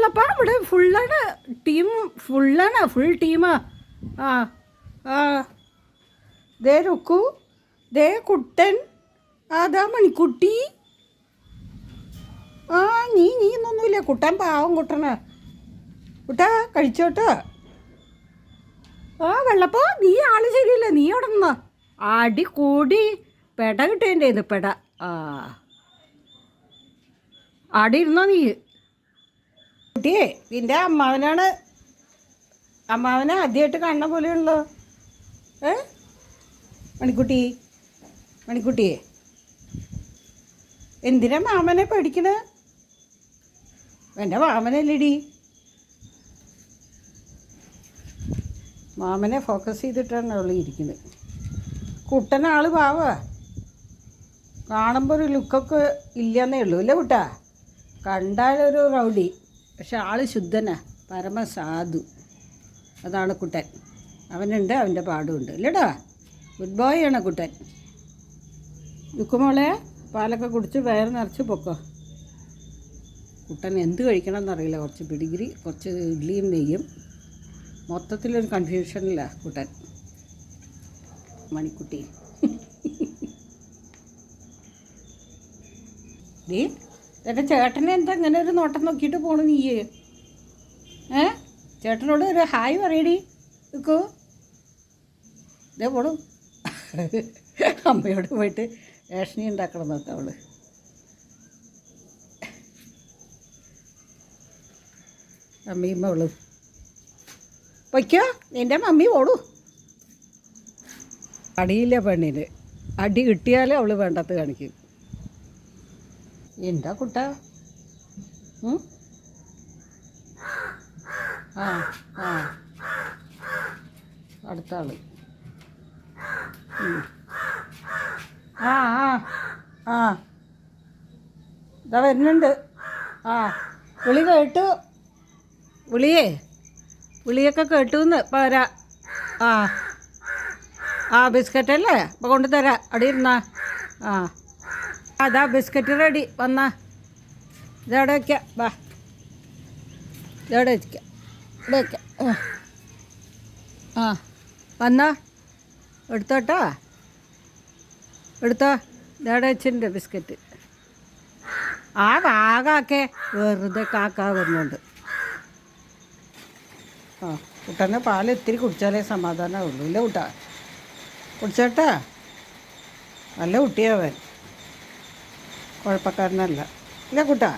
വെള്ളപ്പാ ഇവിടെ ഫുള്ളാണ് ടീം, ഫുള്ളാണ്, ഫുൾ ടീമാ. ആ ആ ദേ രുക്കു, ദേ കുട്ടൻ, അതാ മണിക്കുട്ടി. ആ നീ എന്നൊന്നുമില്ല, കുട്ടൻ പാവം കുട്ടനാ. കുട്ടാ കഴിച്ചോട്ടോ. ആ വെള്ളപ്പോ നീ ആള് ശരിയല്ല, നീ അവിടെ നിന്നോ. അടി കൂടി പെട കിട്ടേൻ്റെ ഇത് പെട. ആ ആടെ ഇരുന്നോ നീ. കുട്ടിയെ നിൻ്റെ അമ്മാവനാണ്, അമ്മാവനെ ആദ്യമായിട്ട് കാണുന്ന പോലെയുള്ളോ. മണിക്കുട്ടി, മണിക്കുട്ടിയെ എന്തിനാ മാമനെ പേടിക്കണേ? എൻ്റെ മാമനല്ലേടി. മാമനെ ഫോക്കസ് ചെയ്തിട്ടാണ് അവൾ ഇരിക്കുന്നത്. കുട്ടനാൾ പാവ, കാണുമ്പോൾ ഒരു ലുക്കൊക്കെ ഇല്ലയെന്നേ ഉള്ളൂ അല്ലേ കുട്ടാ. കണ്ടാലൊരു റൗഡി, പക്ഷെ ആൾ ശുദ്ധനാ, പരമസാധു. അതാണ് കുട്ടൻ. അവനുണ്ട്, അവൻ്റെ പാടുമുണ്ട് അല്ലേടാ. ഗുഡ് ബോയ് ആണ് കുട്ടൻ. ലുക്കുമോളെ പാലൊക്കെ കുടിച്ച് വയറ് നിറച്ച് പൊക്കോ. കുട്ടൻ എന്ത് കഴിക്കണം എന്നറിയില്ല. കുറച്ച് പിടിഗിരി, കുറച്ച് ഇഡ്ഡലിയും നെയ്യും, മൊത്തത്തിലൊരു കൺഫ്യൂഷനില്ല കുട്ടൻ. മണിക്കുട്ടി നീ എൻ്റെ ചേട്ടനെ എന്താ ഇങ്ങനെ ഒരു നോട്ടം നോക്കിയിട്ട് പോണു നീ? ചേട്ടനോട് ഒരു ഹായ് പറയടി നിൽക്കൂ. ഇതേ പോണു. അമ്മയോട് പോയിട്ട് ഏഷണി ഉണ്ടാക്കണം നോക്കാം അവള്. അമ്മയും അവളും പൊയ്ക്കോ, നിൻ്റെ മമ്മി ഓടൂ. അടിയില്ല പെണ്ണിന്, അടി കിട്ടിയാലേ അവൾ വേണ്ടത് കാണിക്കും. എന്താ കുട്ട? ആ ആ അടുത്ത ആള്. ആ ആ ആ ഇതാ വരുന്നുണ്ട്. ആ വിളി കേട്ടു, വിളിയൊക്കെ കേട്ടു എന്ന് പോരാ. ആ ആ ബിസ്ക്കറ്റല്ലേ, അപ്പോൾ കൊണ്ടുതരാം. അവിടെ ഇരുന്നാ. ആ അതാ ബിസ്ക്കറ്റ് റെഡി. വന്നാ ഇതവിടെ വയ്ക്കാം. വാ ഇതവിടെ വയ്ക്കാം, ഇവിടെ വയ്ക്കാം. ആ വന്നാ എടുത്തോട്ടോ, എടുത്തോ. ഇതവിടെ വെച്ചിട്ടുണ്ട് ബിസ്ക്കറ്റ്. ആ വാകാക്കെ വെറുതെ കാക്ക വരുന്നുണ്ട്. ആ കുട്ടനെ പാൽ ഇത്തിരി കുടിച്ചാലേ സമാധാനമുള്ളൂ ഇല്ല കുട്ടാ. കുടിച്ചോട്ടാ. നല്ല കുട്ടിയാവൻ, കുഴപ്പക്കാരനല്ല ഇല്ല കുട്ടാ.